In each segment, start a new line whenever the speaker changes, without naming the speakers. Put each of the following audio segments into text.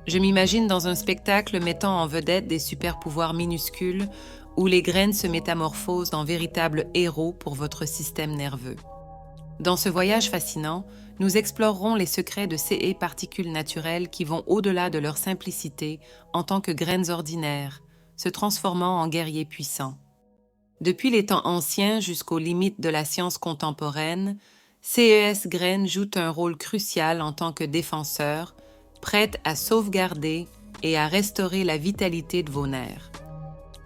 Je m'imagine dans un spectacle mettant en vedette des super-pouvoirs minuscules où les graines se métamorphosent en véritables héros pour votre système nerveux. Dans ce voyage fascinant, nous explorerons les secrets de ces particules naturelles qui vont au-delà de leur simplicité en tant que graines ordinaires, se transformant en guerriers puissants. Depuis les temps anciens jusqu'aux limites de la science contemporaine, CES graines jouent un rôle crucial en tant que défenseurs, prêtes à sauvegarder et à restaurer la vitalité de vos nerfs.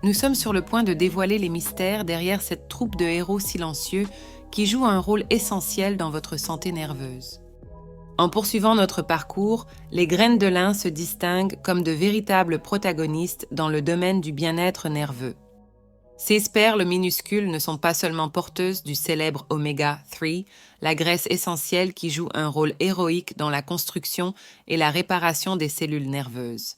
Nous sommes sur le point de dévoiler les mystères derrière cette troupe de héros silencieux qui jouent un rôle essentiel dans votre santé nerveuse. En poursuivant notre parcours, les graines de lin se distinguent comme de véritables protagonistes dans le domaine du bien-être nerveux. Ces perles minuscules ne sont pas seulement porteuses du célèbre oméga 3, la graisse essentielle qui joue un rôle héroïque dans la construction et la réparation des cellules nerveuses.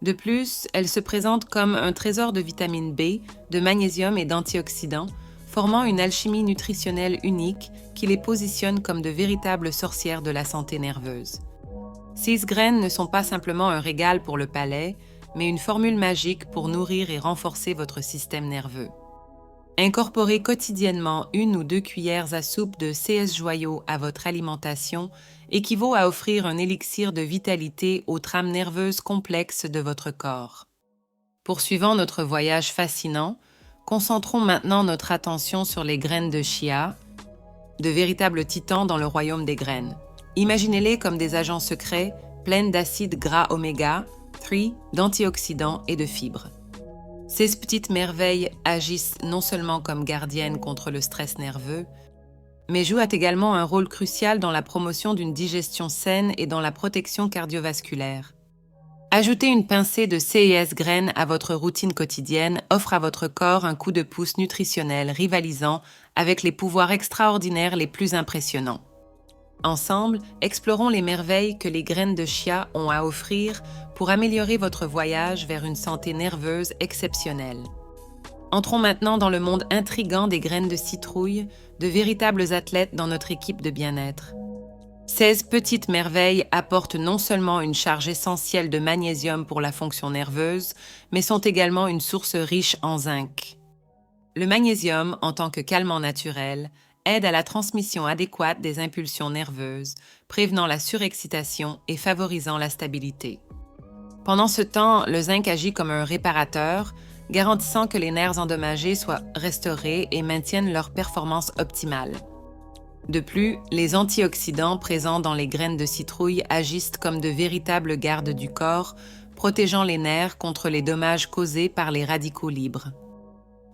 De plus, elles se présentent comme un trésor de vitamine B, de magnésium et d'antioxydants, formant une alchimie nutritionnelle unique qui les positionne comme de véritables sorcières de la santé nerveuse. Ces graines ne sont pas simplement un régal pour le palais, mais une formule magique pour nourrir et renforcer votre système nerveux. Incorporer quotidiennement 1 ou 2 cuillères à soupe de CS Joyaux à votre alimentation équivaut à offrir un élixir de vitalité aux trames nerveuses complexes de votre corps. Poursuivant notre voyage fascinant, concentrons maintenant notre attention sur les graines de chia, de véritables titans dans le royaume des graines. Imaginez-les comme des agents secrets, pleines d'acides gras oméga 3, d'antioxydants et de fibres. Ces petites merveilles agissent non seulement comme gardiennes contre le stress nerveux, mais jouent également un rôle crucial dans la promotion d'une digestion saine et dans la protection cardiovasculaire. Ajouter une pincée de CES graines à votre routine quotidienne offre à votre corps un coup de pouce nutritionnel rivalisant avec les pouvoirs extraordinaires les plus impressionnants. Ensemble, explorons les merveilles que les graines de chia ont à offrir pour améliorer votre voyage vers une santé nerveuse exceptionnelle. Entrons maintenant dans le monde intrigant des graines de citrouille, de véritables athlètes dans notre équipe de bien-être. Ces petites merveilles apportent non seulement une charge essentielle de magnésium pour la fonction nerveuse, mais sont également une source riche en zinc. Le magnésium, en tant que calmant naturel, aide à la transmission adéquate des impulsions nerveuses, prévenant la surexcitation et favorisant la stabilité. Pendant ce temps, le zinc agit comme un réparateur, garantissant que les nerfs endommagés soient restaurés et maintiennent leur performance optimale. De plus, les antioxydants présents dans les graines de citrouille agissent comme de véritables gardes du corps, protégeant les nerfs contre les dommages causés par les radicaux libres.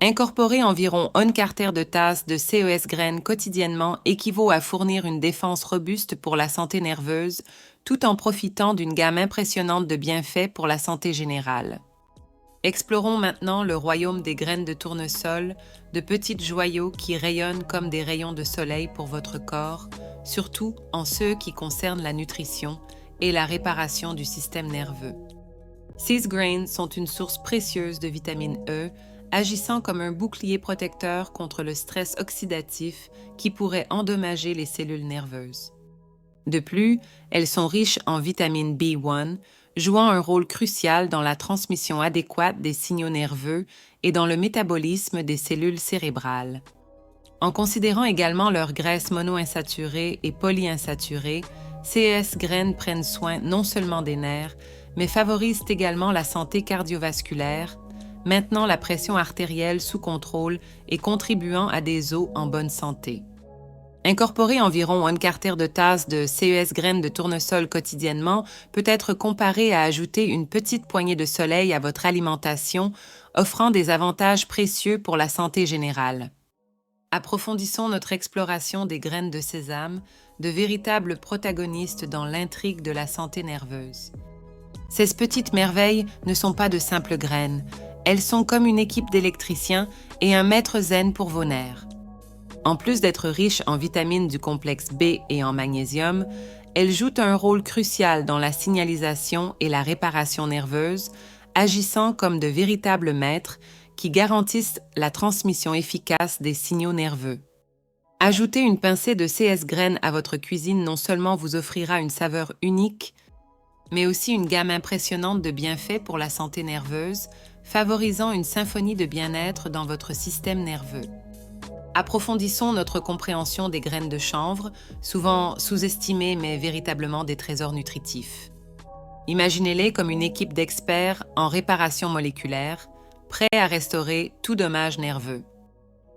Incorporer environ 1/4 de tasse de CES graines quotidiennement équivaut à fournir une défense robuste pour la santé nerveuse, tout en profitant d'une gamme impressionnante de bienfaits pour la santé générale. Explorons maintenant le royaume des graines de tournesol, de petites joyaux qui rayonnent comme des rayons de soleil pour votre corps, surtout en ceux qui concernent la nutrition et la réparation du système nerveux. Ces graines sont une source précieuse de vitamine E, agissant comme un bouclier protecteur contre le stress oxydatif qui pourrait endommager les cellules nerveuses. De plus, elles sont riches en vitamine B1, jouant un rôle crucial dans la transmission adéquate des signaux nerveux et dans le métabolisme des cellules cérébrales. En considérant également leurs graisses monoinsaturées et polyinsaturées, ces graines prennent soin non seulement des nerfs, mais favorisent également la santé cardiovasculaire, maintenant la pression artérielle sous contrôle et contribuant à des os en bonne santé. Incorporer environ 1/4 de tasse de CES graines de tournesol quotidiennement peut être comparé à ajouter une petite poignée de soleil à votre alimentation, offrant des avantages précieux pour la santé générale. Approfondissons notre exploration des graines de sésame, de véritables protagonistes dans l'intrigue de la santé nerveuse. Ces petites merveilles ne sont pas de simples graines, elles sont comme une équipe d'électriciens et un maître zen pour vos nerfs. En plus d'être riches en vitamines du complexe B et en magnésium, elles jouent un rôle crucial dans la signalisation et la réparation nerveuse, agissant comme de véritables maîtres qui garantissent la transmission efficace des signaux nerveux. Ajouter une pincée de CS graines à votre cuisine non seulement vous offrira une saveur unique, mais aussi une gamme impressionnante de bienfaits pour la santé nerveuse, favorisant une symphonie de bien-être dans votre système nerveux. Approfondissons notre compréhension des graines de chanvre, souvent sous-estimées mais véritablement des trésors nutritifs. Imaginez-les comme une équipe d'experts en réparation moléculaire, prêts à restaurer tout dommage nerveux.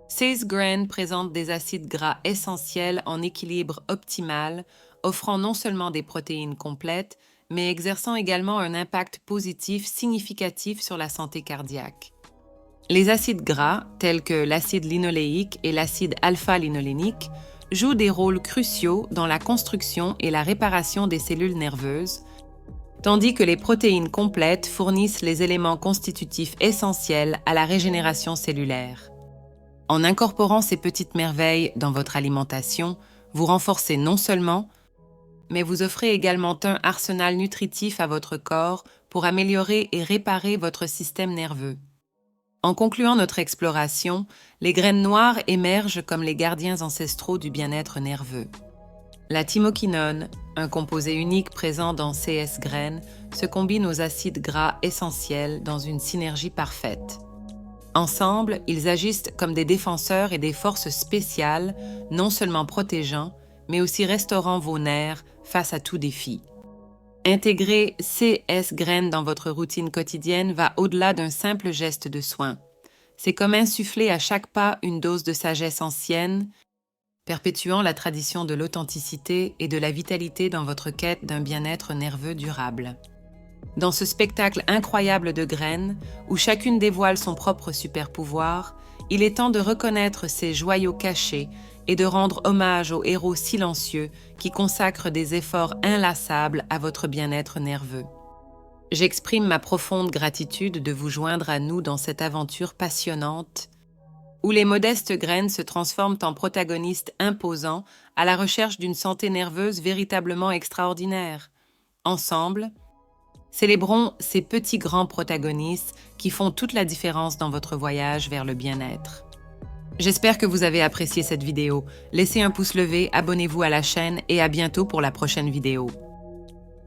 Ces graines présentent des acides gras essentiels en équilibre optimal, offrant non seulement des protéines complètes, mais exerçant également un impact positif significatif sur la santé cardiaque. Les acides gras, tels que l'acide linoléique et l'acide alpha-linolénique, jouent des rôles cruciaux dans la construction et la réparation des cellules nerveuses, tandis que les protéines complètes fournissent les éléments constitutifs essentiels à la régénération cellulaire. En incorporant ces petites merveilles dans votre alimentation, vous renforcez non seulement, mais vous offrez également un arsenal nutritif à votre corps pour améliorer et réparer votre système nerveux. En concluant notre exploration, les graines noires émergent comme les gardiens ancestraux du bien-être nerveux. La thymoquinone, un composé unique présent dans CS graines, se combine aux acides gras essentiels dans une synergie parfaite. Ensemble, ils agissent comme des défenseurs et des forces spéciales, non seulement protégeant, mais aussi restaurant vos nerfs face à tout défi. Intégrer CS graines dans votre routine quotidienne va au-delà d'un simple geste de soin. C'est comme insuffler à chaque pas une dose de sagesse ancienne, perpétuant la tradition de l'authenticité et de la vitalité dans votre quête d'un bien-être nerveux durable. Dans ce spectacle incroyable de graines, où chacune dévoile son propre super-pouvoir, il est temps de reconnaître ces joyaux cachés et de rendre hommage aux héros silencieux qui consacrent des efforts inlassables à votre bien-être nerveux. J'exprime ma profonde gratitude de vous joindre à nous dans cette aventure passionnante, où les modestes graines se transforment en protagonistes imposants à la recherche d'une santé nerveuse véritablement extraordinaire. Ensemble, célébrons ces petits grands protagonistes qui font toute la différence dans votre voyage vers le bien-être. J'espère que vous avez apprécié cette vidéo. Laissez un pouce levé, abonnez-vous à la chaîne et à bientôt pour la prochaine vidéo.